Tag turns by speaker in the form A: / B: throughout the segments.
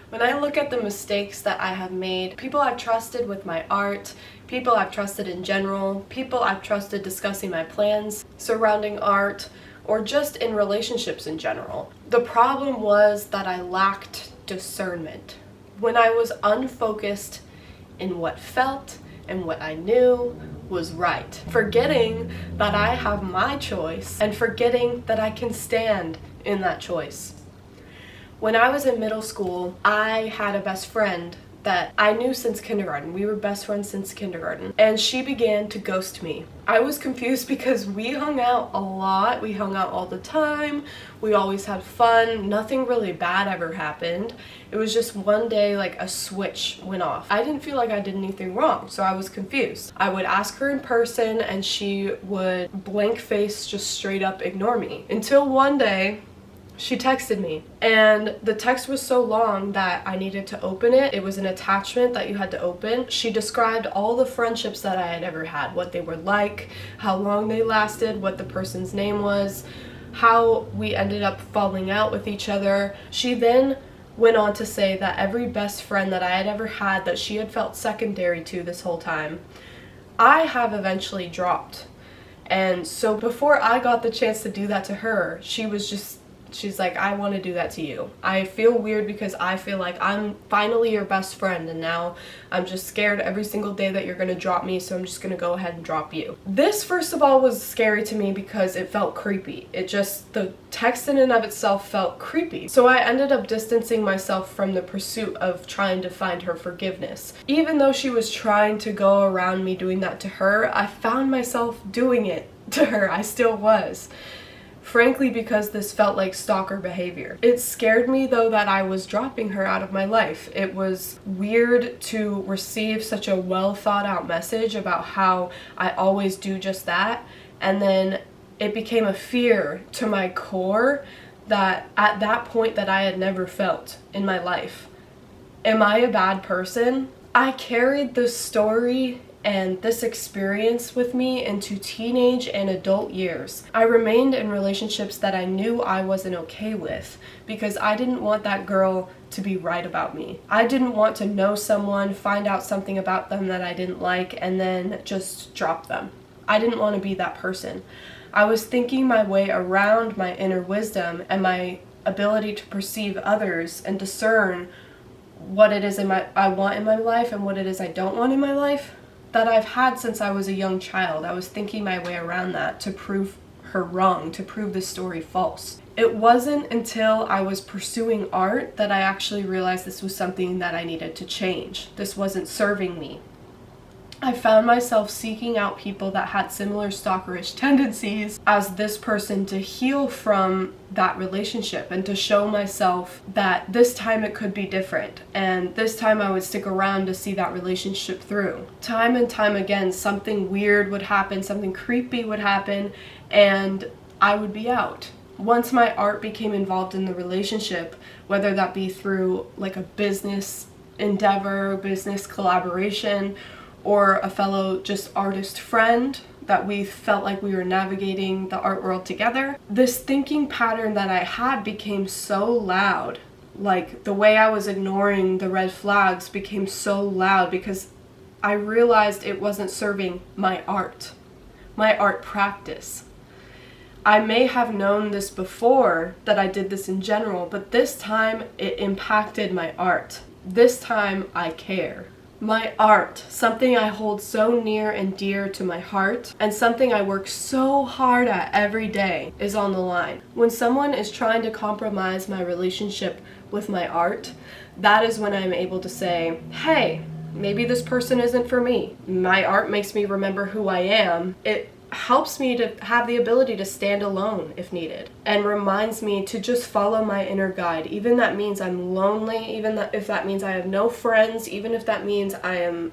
A: When I look at the mistakes that I have made, people I've trusted with my art, people I've trusted in general, people I've trusted discussing my plans surrounding art, or just in relationships in general, the problem was that I lacked discernment. When I was unfocused in what felt and what I knew was right, forgetting that I have my choice and forgetting that I can stand in that choice. When I was in middle school, I had a best friend that I knew since kindergarten. We were best friends since kindergarten, and she began to ghost me. I was confused because we hung out a lot. We hung out all the time. We always had fun. Nothing really bad ever happened. It was just one day like a switch went off. I didn't feel like I did anything wrong, so I was confused. I would ask her in person and she would blank face, just straight up ignore me. Until one day, she texted me, and the text was so long that I needed to open it. It was an attachment that you had to open. She described all the friendships that I had ever had, what they were like, how long they lasted, what the person's name was, how we ended up falling out with each other. She then went on to say that every best friend that I had ever had that she had felt secondary to this whole time, I have eventually dropped. And so before I got the chance to do that to her, she's like, I want to do that to you. I feel weird because I feel like I'm finally your best friend, and now I'm just scared every single day that you're going to drop me, so I'm just going to go ahead and drop you. This, first of all, was scary to me because it felt creepy. The text in and of itself felt creepy. So I ended up distancing myself from the pursuit of trying to find her forgiveness. Even though she was trying to go around me doing that to her, I found myself doing it to her. I still was. Frankly, because this felt like stalker behavior. It scared me though that I was dropping her out of my life. It was weird to receive such a well thought out message about how I always do just that, and then it became a fear to my core that at that point that I had never felt in my life. Am I a bad person? I carried this story and this experience with me into teenage and adult years. I remained in relationships that I knew I wasn't okay with because I didn't want that girl to be right about me. I didn't want to know someone, find out something about them that I didn't like, and then just drop them. I didn't want to be that person. I was thinking my way around my inner wisdom and my ability to perceive others and discern what it is I want in my life and what it is I don't want in my life that I've had since I was a young child. I was thinking my way around that to prove her wrong, to prove the story false. It wasn't until I was pursuing art that I actually realized this was something that I needed to change. This wasn't serving me. I found myself seeking out people that had similar stalkerish tendencies as this person to heal from that relationship and to show myself that this time it could be different, and this time I would stick around to see that relationship through. Time and time again, something weird would happen, something creepy would happen, and I would be out. Once my art became involved in the relationship, whether that be through like a business endeavor, business collaboration, or a fellow just artist friend that we felt like we were navigating the art world together, this thinking pattern that I had became so loud. Like the way I was ignoring the red flags became so loud because I realized it wasn't serving my art practice. I may have known this before, that I did this in general, but this time it impacted my art. This time I care. My art, something I hold so near and dear to my heart, and something I work so hard at every day, is on the line. When someone is trying to compromise my relationship with my art, that is when I'm able to say, hey, maybe this person isn't for me. My art makes me remember who I am. It helps me to have the ability to stand alone if needed, and reminds me to just follow my inner guide, even that means I'm lonely, if that means I have no friends, even if that means I am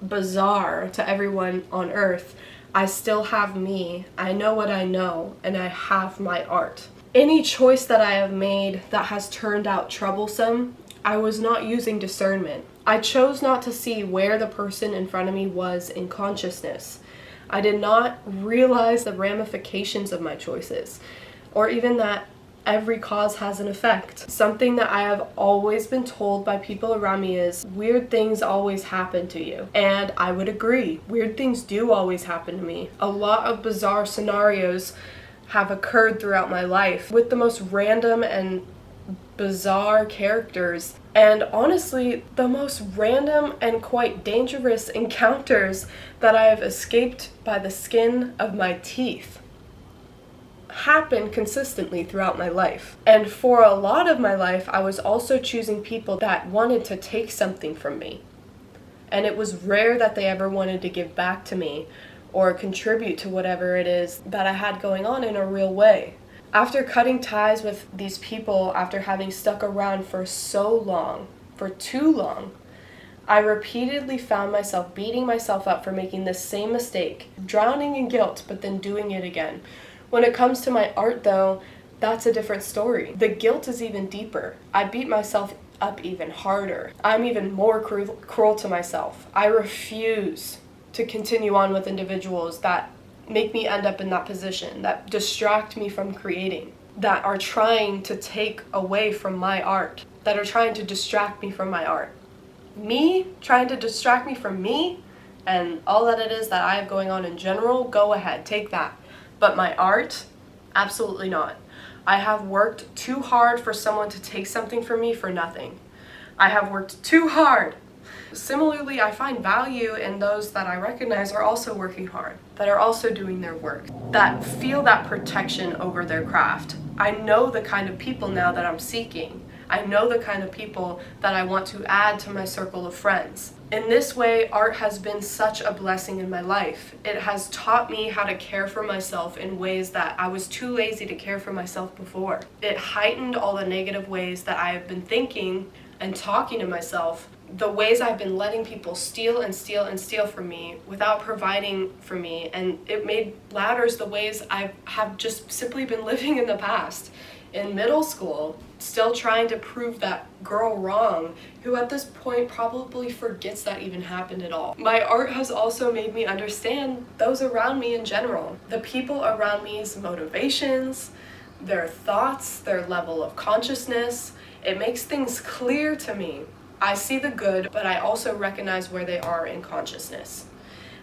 A: bizarre to everyone on earth. I still have me. I know what I know, and I have my art. Any choice that I have made that has turned out troublesome, I was not using discernment. I chose not to see where the person in front of me was in consciousness. I did not realize the ramifications of my choices, or even that every cause has an effect. Something that I have always been told by people around me is weird things always happen to you. And I would agree. Weird things do always happen to me. A lot of bizarre scenarios have occurred throughout my life with the most random and bizarre characters, and honestly the most random and quite dangerous encounters that I have escaped by the skin of my teeth happen consistently throughout my life. And for a lot of my life, I was also choosing people that wanted to take something from me, and it was rare that they ever wanted to give back to me or contribute to whatever it is that I had going on in a real way. After cutting ties with these people, after having stuck around for so long, for too long, I repeatedly found myself beating myself up for making this same mistake, drowning in guilt, but then doing it again. When it comes to my art, though, that's a different story. The guilt is even deeper. I beat myself up even harder. I'm even more cruel to myself. I refuse to continue on with individuals that make me end up in that position, that distract me from creating, that are trying to take away from my art, that are trying to distract me from my art. Me trying to distract me from me and all that it is that I have going on in general, go ahead, take that. But my art, absolutely not. I have worked too hard for someone to take something from me for nothing. I have worked too hard. Similarly, I find value in those that I recognize are also working hard, that are also doing their work, that feel that protection over their craft. I know the kind of people now that I'm seeking. I know the kind of people that I want to add to my circle of friends. In this way, art has been such a blessing in my life. It has taught me how to care for myself in ways that I was too lazy to care for myself before. It heightened all the negative ways that I have been thinking and talking to myself, the ways I've been letting people steal and steal and steal from me without providing for me, and it made ladders the ways I have just simply been living in the past. In middle school, still trying to prove that girl wrong, who at this point probably forgets that even happened at all. My art has also made me understand those around me in general, the people around me's motivations, their thoughts, their level of consciousness. It makes things clear to me. I see the good, but I also recognize where they are in consciousness.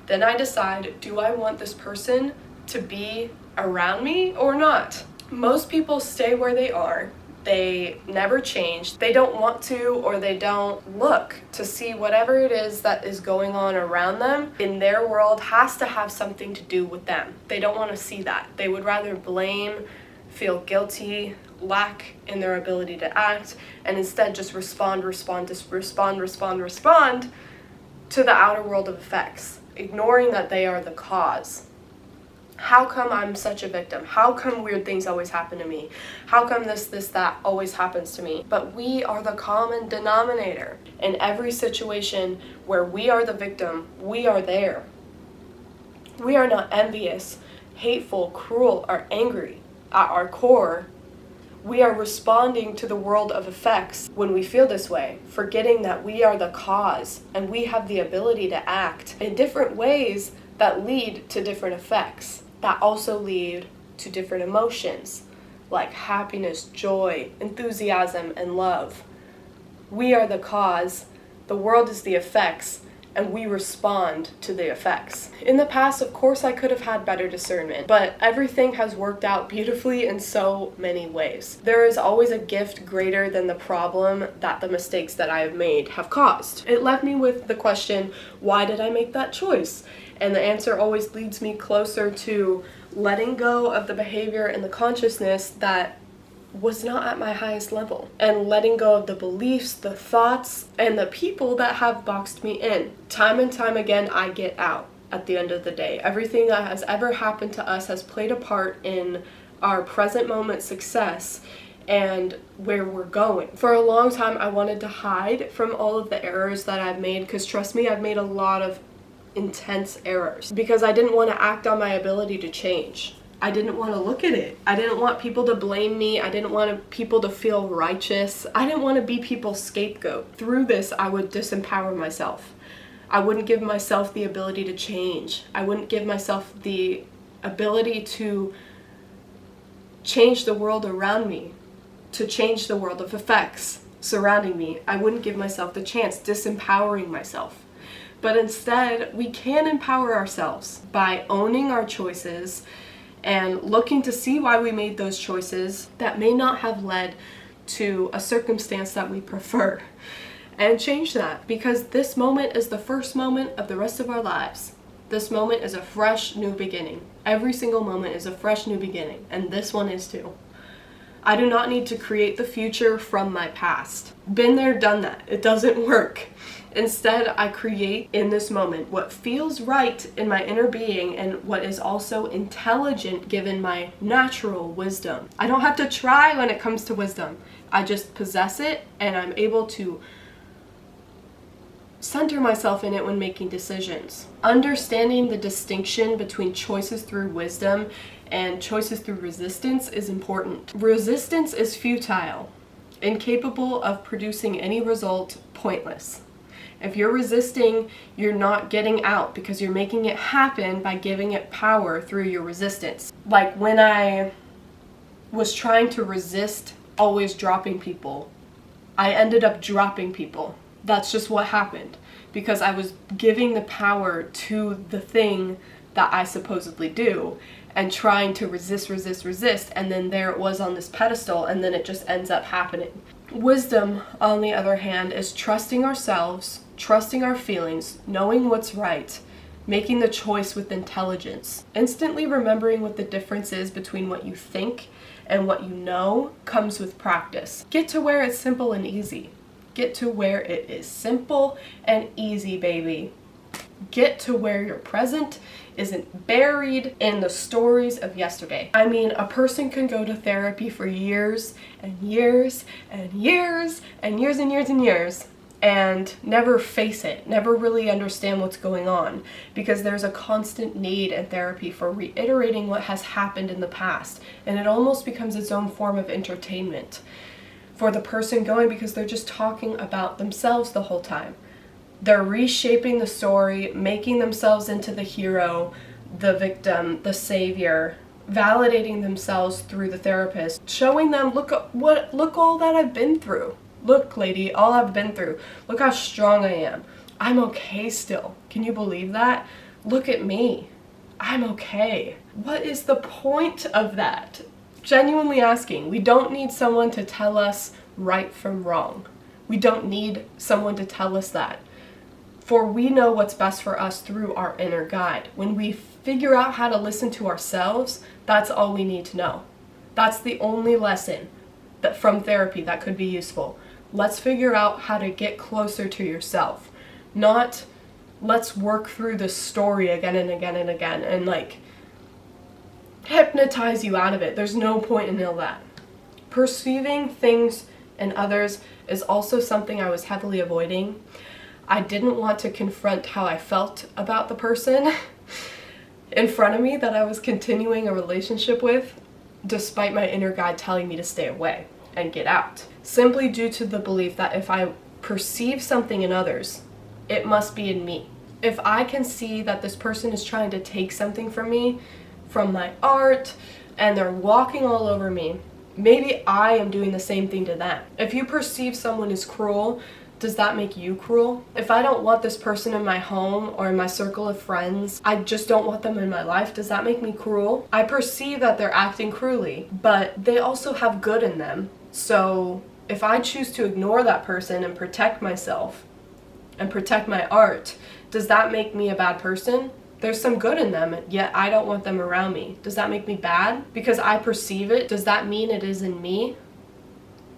A: Then I decide, do I want this person to be around me or not? Most people stay where they are. They never change. They don't want to, or they don't look to see whatever it is that is going on around them in their world has to have something to do with them. They don't want to see that. They would rather blame, feel guilty, lack in their ability to act, and instead just respond to the outer world of effects, ignoring that they are the cause. How come I'm such a victim? How come weird things always happen to me? How come this, that always happens to me? But we are the common denominator. In every situation where we are the victim, we are there. We are not envious, hateful, cruel, or angry. At our core, we are responding to the world of effects when we feel this way, forgetting that we are the cause and we have the ability to act in different ways that lead to different effects, that also lead to different emotions like happiness, joy, enthusiasm, and love. We are the cause, the world is the effects, and we respond to the effects. In the past, of course, I could have had better discernment, but everything has worked out beautifully in so many ways. There is always a gift greater than the problem that the mistakes that I have made have caused. It left me with the question, why did I make that choice? And the answer always leads me closer to letting go of the behavior and the consciousness that was not at my highest level, and letting go of the beliefs, the thoughts, and the people that have boxed me in. Time and time again, I get out at the end of the day. Everything that has ever happened to us has played a part in our present moment success and where we're going. For a long time, I wanted to hide from all of the errors that I've made, because trust me, I've made a lot of intense errors, because I didn't want to act on my ability to change. I didn't want to look at it. I didn't want people to blame me. I didn't want people to feel righteous. I didn't want to be people's scapegoat. Through this, I would disempower myself. I wouldn't give myself the ability to change. I wouldn't give myself the ability to change the world around me, to change the world of effects surrounding me, I wouldn't give myself the chance, disempowering myself. But instead, we can empower ourselves by owning our choices and looking to see why we made those choices that may not have led to a circumstance that we prefer, and change that, because this moment is the first moment of the rest of our lives. This moment is a fresh new beginning. Every single moment is a fresh new beginning, and this one is too. I do not need to create the future from my past. Been there, done that. It doesn't work. Instead, I create in this moment what feels right in my inner being and what is also intelligent given my natural wisdom. I don't have to try when it comes to wisdom. I just possess it, and I'm able to center myself in it when making decisions. Understanding the distinction between choices through wisdom and choices through resistance is important. Resistance is futile, incapable of producing any result, pointless. If you're resisting, you're not getting out because you're making it happen by giving it power through your resistance. Like when I was trying to resist always dropping people, I ended up dropping people. That's just what happened, because I was giving the power to the thing that I supposedly do and trying to resist, and then there it was on this pedestal, and then it just ends up happening. Wisdom, on the other hand, is trusting ourselves, trusting our feelings, knowing what's right, making the choice with intelligence. Instantly remembering what the difference is between what you think and what you know comes with practice. Get to where it's simple and easy. Get to where it is simple and easy, baby. Get to where your present isn't buried in the stories of yesterday. I mean, a person can go to therapy for years and years and years and years and years and years and never face it, never really understand what's going on, because there's a constant need in therapy for reiterating what has happened in the past, and it almost becomes its own form of entertainment for the person going, because they're just talking about themselves the whole time. They're reshaping the story, making themselves into the hero, the victim, the savior, validating themselves through the therapist, showing them, look all that I've been through. Look, lady, all I've been through. Look how strong I am. I'm okay still. Can you believe that? Look at me. I'm okay. What is the point of that? Genuinely asking. We don't need someone to tell us right from wrong. We don't need someone to tell us that. For we know what's best for us through our inner guide. When we figure out how to listen to ourselves, that's all we need to know. That's the only lesson that from therapy that could be useful. Let's figure out how to get closer to yourself. Not let's work through the story again and again and again and like hypnotize you out of it. There's no point in all that. Perceiving things in others is also something I was heavily avoiding. I didn't want to confront how I felt about the person in front of me that I was continuing a relationship with, despite my inner guide telling me to stay away and get out. Simply due to the belief that if I perceive something in others, it must be in me. If I can see that this person is trying to take something from me, from my art, and they're walking all over me, maybe I am doing the same thing to them. If you perceive someone as cruel, does that make you cruel? If I don't want this person in my home or in my circle of friends, I just don't want them in my life, does that make me cruel? I perceive that they're acting cruelly, but they also have good in them. So if I choose to ignore that person and protect myself and protect my art, does that make me a bad person? There's some good in them, yet I don't want them around me. Does that make me bad? Because I perceive it, does that mean it is in me?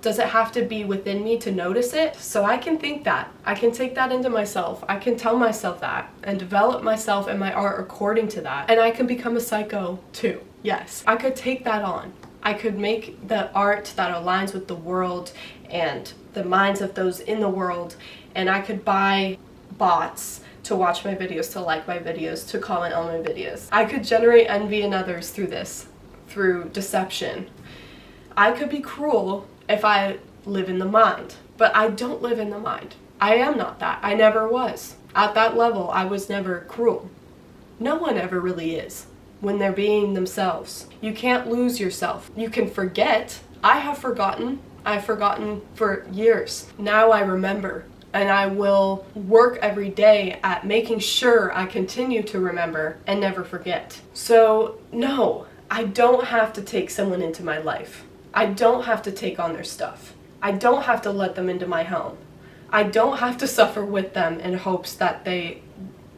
A: Does it have to be within me to notice it? So I can think that. I can take that into myself. I can tell myself that and develop myself and my art according to that. And I can become a psycho too. Yes, I could take that on. I could make the art that aligns with the world and the minds of those in the world, and I could buy bots to watch my videos, to like my videos, to comment on my videos. I could generate envy in others through this, through deception. I could be cruel if I live in the mind, but I don't live in the mind. I am not that. I never was. At that level, I was never cruel. No one ever really is. when they're being themselves. You can't lose yourself. You can forget. I have forgotten. I've forgotten for years. Now I remember. And I will work every day at making sure I continue to remember and never forget. So, no, I don't have to take someone into my life. I don't have to take on their stuff. I don't have to let them into my home. I don't have to suffer with them in hopes that they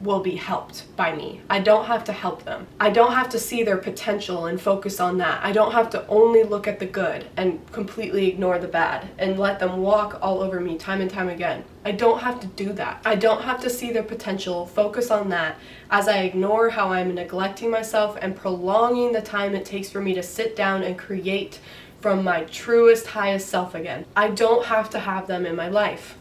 A: will be helped by me. I don't have to help them. I don't have to see their potential and focus on that. I don't have to only look at the good and completely ignore the bad and let them walk all over me time and time again. I don't have to do that. I don't have to see their potential, focus on that, as I ignore how I'm neglecting myself and prolonging the time it takes for me to sit down and create from my truest, highest self again. I don't have to have them in my life.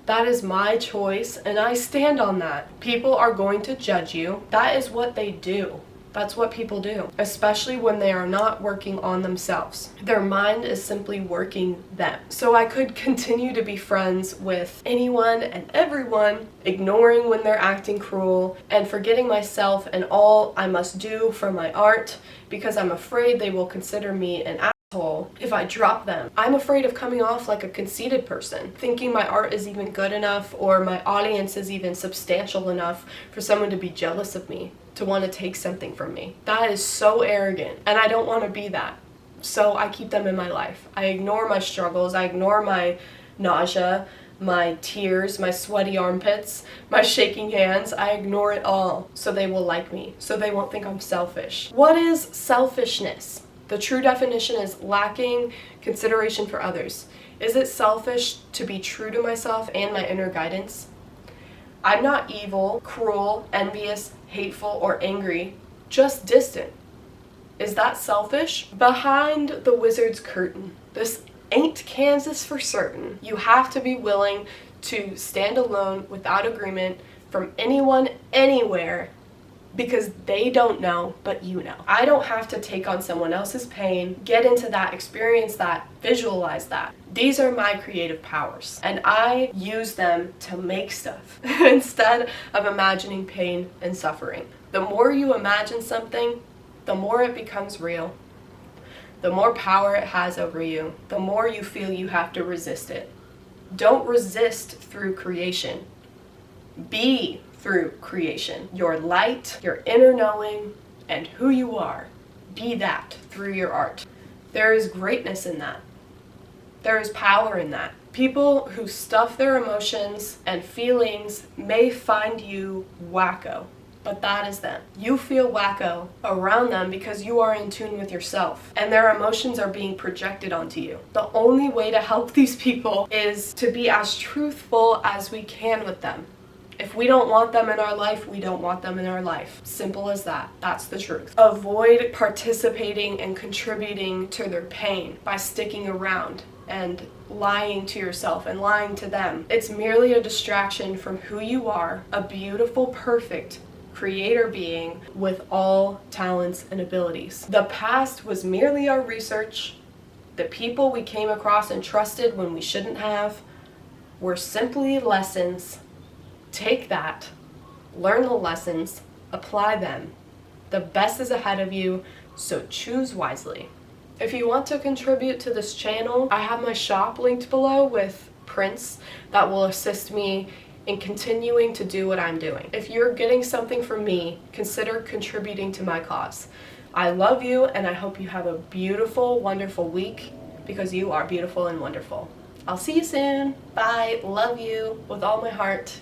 A: That is my choice, and I stand on that. People are going to judge you. That is what they do. That's what people do, especially when they are not working on themselves. Their mind is simply working them. So I could continue to be friends with anyone and everyone, ignoring when they're acting cruel, and forgetting myself and all I must do for my art because I'm afraid they will consider me an asshole if I drop them. I'm afraid of coming off like a conceited person, thinking my art is even good enough or my audience is even substantial enough for someone to be jealous of me, to want to take something from me. That is so arrogant, and I don't want to be that. So I keep them in my life. I ignore my struggles, I ignore my nausea, my tears, my sweaty armpits, my shaking hands. I ignore it all so they will like me, so they won't think I'm selfish. What is selfishness? The true definition is lacking consideration for others. Is it selfish to be true to myself and my inner guidance? I'm not evil, cruel, envious, hateful, or angry, just distant. Is that selfish? Behind the wizard's curtain, this ain't Kansas for certain. You have to be willing to stand alone without agreement from anyone, anywhere, because they don't know, but you know. I don't have to take on someone else's pain, get into that, experience that, visualize that. These are my creative powers, and I use them to make stuff instead of imagining pain and suffering. The more you imagine something, the more it becomes real. The more power it has over you, the more you feel you have to resist it. Don't resist through creation. Be through creation. Your light, your inner knowing, and who you are. Be that through your art. There is greatness in that. There is power in that. People who stuff their emotions and feelings may find you wacko, but that is them. You feel wacko around them because you are in tune with yourself, and their emotions are being projected onto you. The only way to help these people is to be as truthful as we can with them. If we don't want them in our life, we don't want them in our life. Simple as that. That's the truth. Avoid participating and contributing to their pain by sticking around and lying to yourself and lying to them. It's merely a distraction from who you are, a beautiful, perfect creator being with all talents and abilities. The past was merely our research. The people we came across and trusted when we shouldn't have were simply lessons. Take that, learn the lessons, apply them. The best is ahead of you, so choose wisely. If you want to contribute to this channel, I have my shop linked below with prints that will assist me in continuing to do what I'm doing. If you're getting something from me, consider contributing to my cause. I love you, and I hope you have a beautiful, wonderful week, because you are beautiful and wonderful. I'll see you soon. Bye. Love you with all my heart.